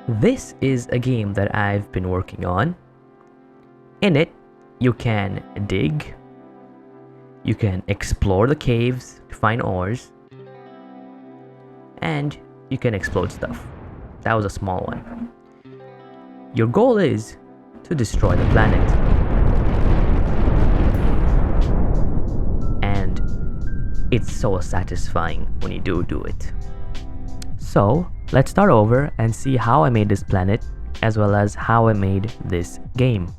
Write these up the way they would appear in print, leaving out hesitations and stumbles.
This is a game that I've been working on. In it, you can dig, you can explore the caves to find ores, and you can explode stuff. That was a small one. Your goal is to destroy the planet. And it's so satisfying when you do it. So let's start over and see how I made this planet, as well as how I made this game.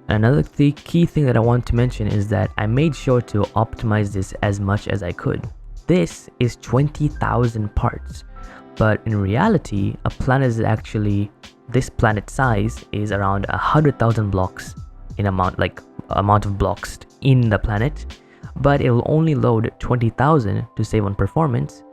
Another key thing that I want to mention is that I made sure to optimize this as much as I could. This is 20,000 parts, but in reality, a planet is actually, this planet size is around 100,000 blocks in amount of blocks in the planet, but it will only load 20,000 to save on performance.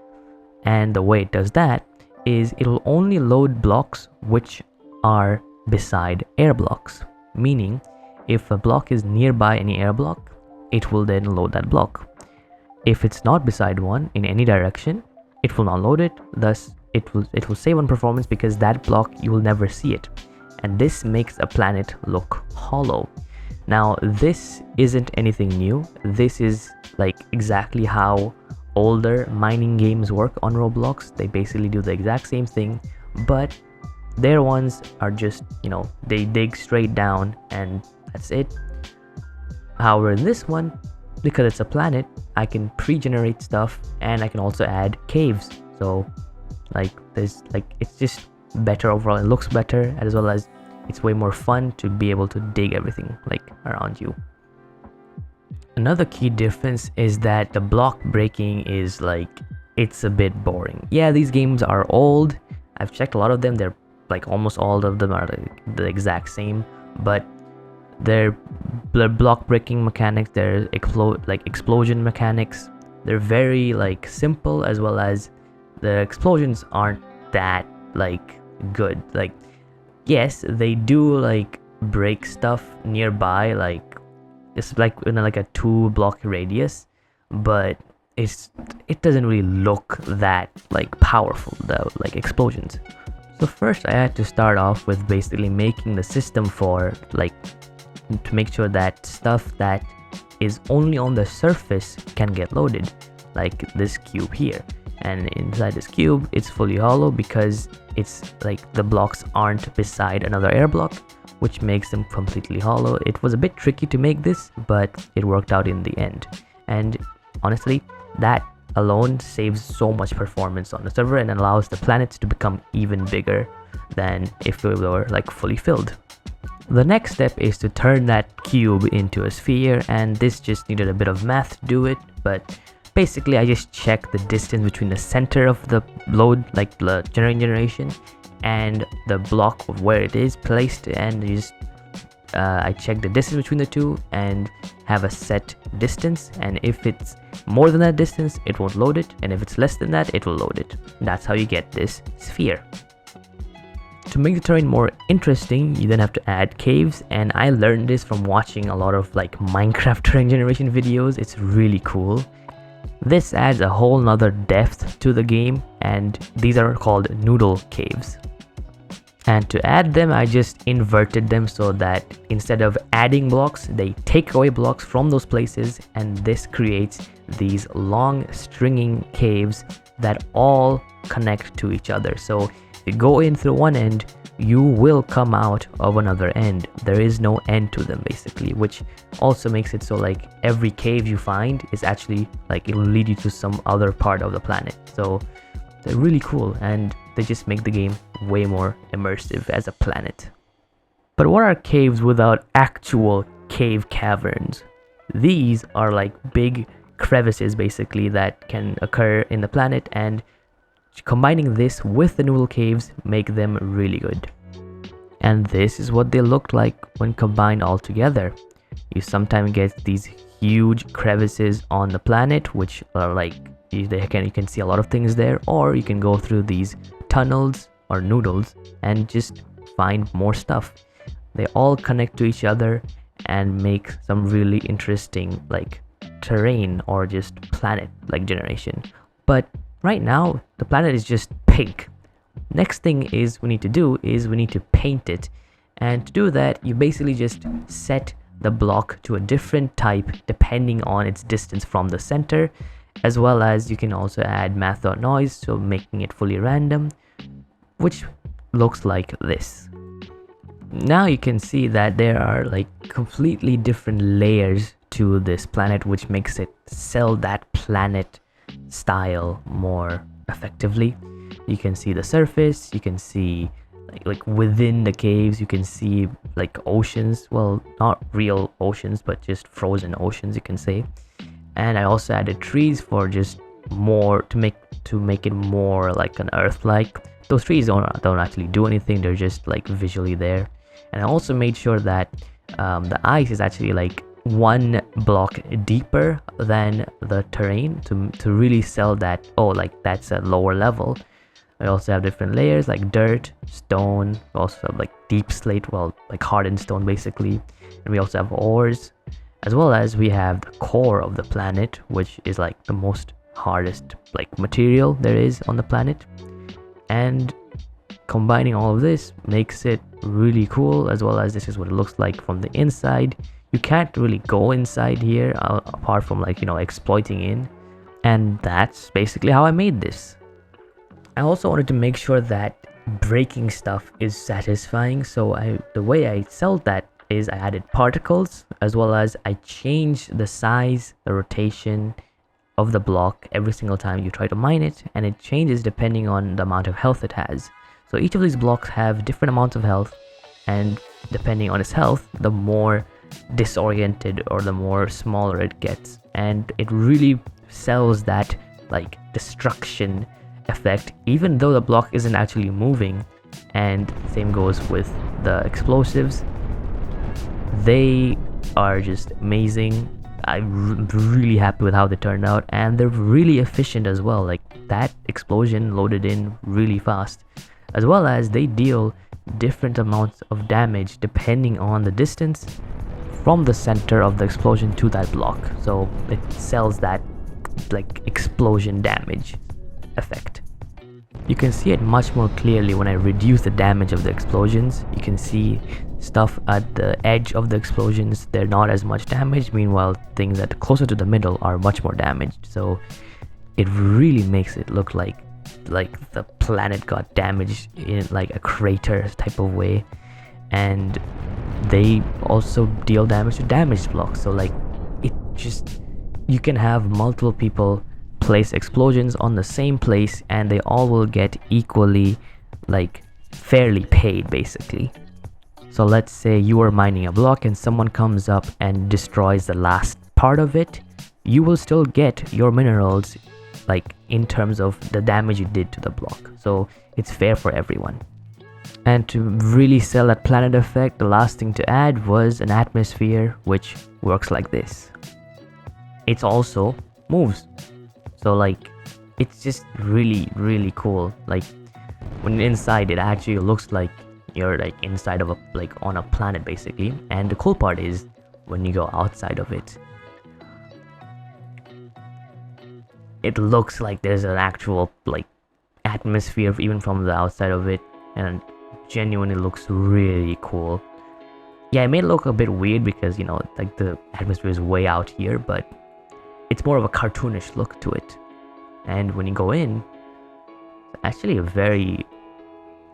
And the way it does that is it will only load blocks which are beside air blocks, meaning if a block is nearby any air block, it will then load that block. If it's not beside one in any direction, it will not load it. Thus, it will save on performance because that block you will never see it. And this makes a planet look hollow. Now, this isn't anything new. This is like exactly how older mining games work on Roblox. They basically do the exact same thing, but their ones are just, they dig straight down and that's it. However, in this one, because it's a planet, I can pre-generate stuff and I can also add caves. So it's just better overall. It looks better, as well as it's way more fun to be able to dig everything around you. Another key difference is that the block breaking is it's a bit boring. Yeah, these games are old. I've checked a lot of them. They're almost all of them are the exact same, but their block breaking mechanics, their explosion mechanics, they're very simple, as well as the explosions aren't that good. Yes, they do break stuff nearby, it's in a 2-block radius, but it doesn't really look that powerful, the explosions. So first I had to start off with basically making the system for to make sure that stuff that is only on the surface can get loaded, like this cube here. And inside this cube, it's fully hollow because it's the blocks aren't beside another air block, which makes them completely hollow. It was a bit tricky to make this, but it worked out in the end. And honestly, that alone saves so much performance on the server and allows the planets to become even bigger than if they were fully filled. The next step is to turn that cube into a sphere, and this just needed a bit of math to do it, but basically I just checked the distance between the center of the load, the generation, and the block of where it is placed, and I check the distance between the two and have a set distance, and if it's more than that distance, it won't load it, and if it's less than that, it will load it. That's how you get this sphere. To make the terrain more interesting, you then have to add caves, and I learned this from watching a lot of Minecraft terrain generation videos. It's really cool. This adds a whole nother depth to the game, and these are called noodle caves. And to add them, I just inverted them so that instead of adding blocks, they take away blocks from those places, and this creates these long stringing caves that all connect to each other. So if you go in through one end, you will come out of another end. There is no end to them basically, which also makes it so every cave you find is actually it will lead you to some other part of the planet. So they're really cool, and they just make the game way more immersive as a planet. But what are caves without actual cave caverns? These are big crevices basically that can occur in the planet, and combining this with the noodle caves make them really good. And this is what they look like when combined all together. You sometimes get these huge crevices on the planet, which are you can see a lot of things there, or you can go through these tunnels or noodles and just find more stuff. They all connect to each other and make some really interesting terrain or just planet generation. But right now the planet is just pink, Next thing is we need to paint it, and to do that you basically just set the block to a different type depending on its distance from the center, as well as you can also add math.noise, so making it fully random, which looks like this. Now you can see that there are like completely different layers to this planet, which makes it sell that planet style more effectively. You can see the surface, you can see like within the caves, you can see like oceans, well, not real oceans but just frozen oceans, you can say. And I also added trees for just more to make it more like an earth-like. Those trees don't actually do anything, they're just like visually there. And I also made sure that the ice is actually like one block deeper than the terrain to really sell that, oh, like that's a lower level. I also have different layers like dirt, stone, we also have like deep slate, well, like hardened stone basically. And we also have ores, as well as we have the core of the planet, which is like the most hardest like material there is on the planet. And combining all of this makes it really cool, as well as this is what it looks like from the inside. You can't really go inside here apart from like, you know, exploiting in. And that's basically how I made this. I also wanted to make sure that breaking stuff is satisfying, so the way I sold that is I added particles, as well as I changed the size, the rotation of the block every single time you try to mine it, and it changes depending on the amount of health it has. So each of these blocks have different amounts of health, and depending on its health, the more disoriented or the more smaller it gets, and it really sells that like destruction effect even though the block isn't actually moving. And same goes with the explosives, they are just amazing. I'm really happy with how they turned out, and they're really efficient as well. Like that explosion loaded in really fast, as well as they deal different amounts of damage depending on the distance from the center of the explosion to that block, so it sells that like explosion damage effect. You can see it much more clearly when I reduce the damage of the explosions. You can see stuff at the edge of the explosions, they're not as much damage, meanwhile things that are closer to the middle are much more damaged. So it really makes it look like the planet got damaged in like a crater type of way. And they also deal damage to damaged blocks, so like it just, you can have multiple people place explosions on the same place and they all will get equally like fairly paid basically. So let's say you are mining a block and someone comes up and destroys the last part of it, you will still get your minerals like in terms of the damage you did to the block, so it's fair for everyone. And to really sell that planet effect, the last thing to add was an atmosphere, which works like this. It also moves, so like it's just really cool. Like when inside, it actually looks like you're like inside of a like on a planet basically. And the cool part is when you go outside of it, it looks like there's an actual like atmosphere even from the outside of it, and genuinely looks really cool. Yeah, it may look a bit weird because, you know, like the atmosphere is way out here, but it's more of a cartoonish look to it. And when you go in, it's actually a very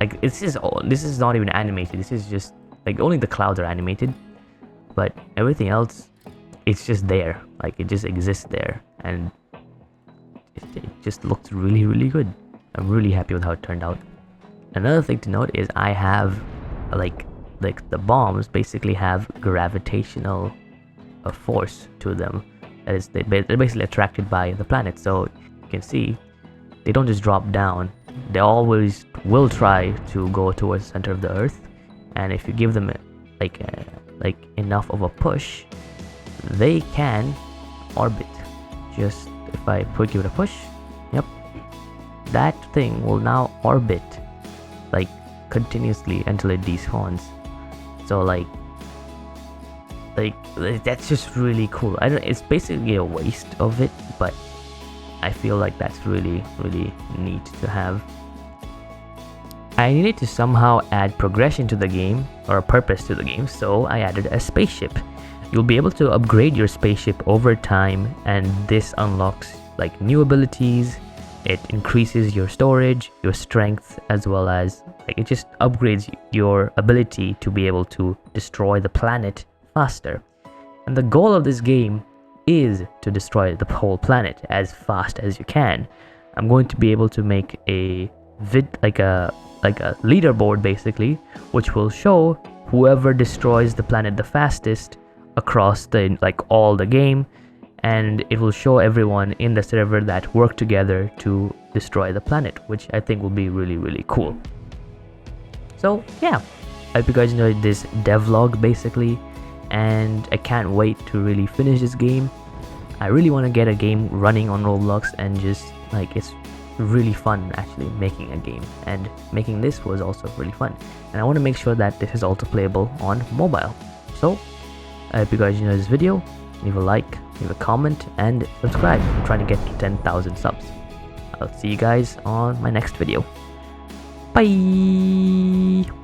like this is not even animated. This is just like only the clouds are animated, but everything else, it's just there. Like it just exists there, and it just looks really good. I'm really happy with how it turned out. Another thing to note is I have like the bombs basically have gravitational force to them. That is, they're basically attracted by the planet. So you can see they don't just drop down. They always will try to go towards the center of the earth. And if you give them like enough of a push, they can orbit. Just if I give it a push, yep, that thing will now orbit like continuously until it despawns. So like that's just really cool. I don't, it's basically a waste of it, but I feel like that's really neat to have. I needed to somehow add progression to the game, or a purpose to the game, so I added a spaceship. You'll be able to upgrade your spaceship over time, and this unlocks like new abilities. It increases your storage, your strength, as well as like it just upgrades your ability to be able to destroy the planet faster. And the goal of this game is to destroy the whole planet as fast as you can. I'm going to be able to make a leaderboard basically, which will show whoever destroys the planet the fastest across the all the game, and it will show everyone in the server that work together to destroy the planet, which I think will be really cool. So yeah, I hope you guys enjoyed this devlog basically, and I can't wait to really finish this game. I really want to get a game running on Roblox, and just it's really fun actually making a game, and making this was also really fun, and I want to make sure that this is also playable on mobile. So I hope you guys enjoyed this video. Leave a like, leave a comment, and subscribe. I'm trying to get to 10,000 subs. I'll see you guys on my next video. Bye.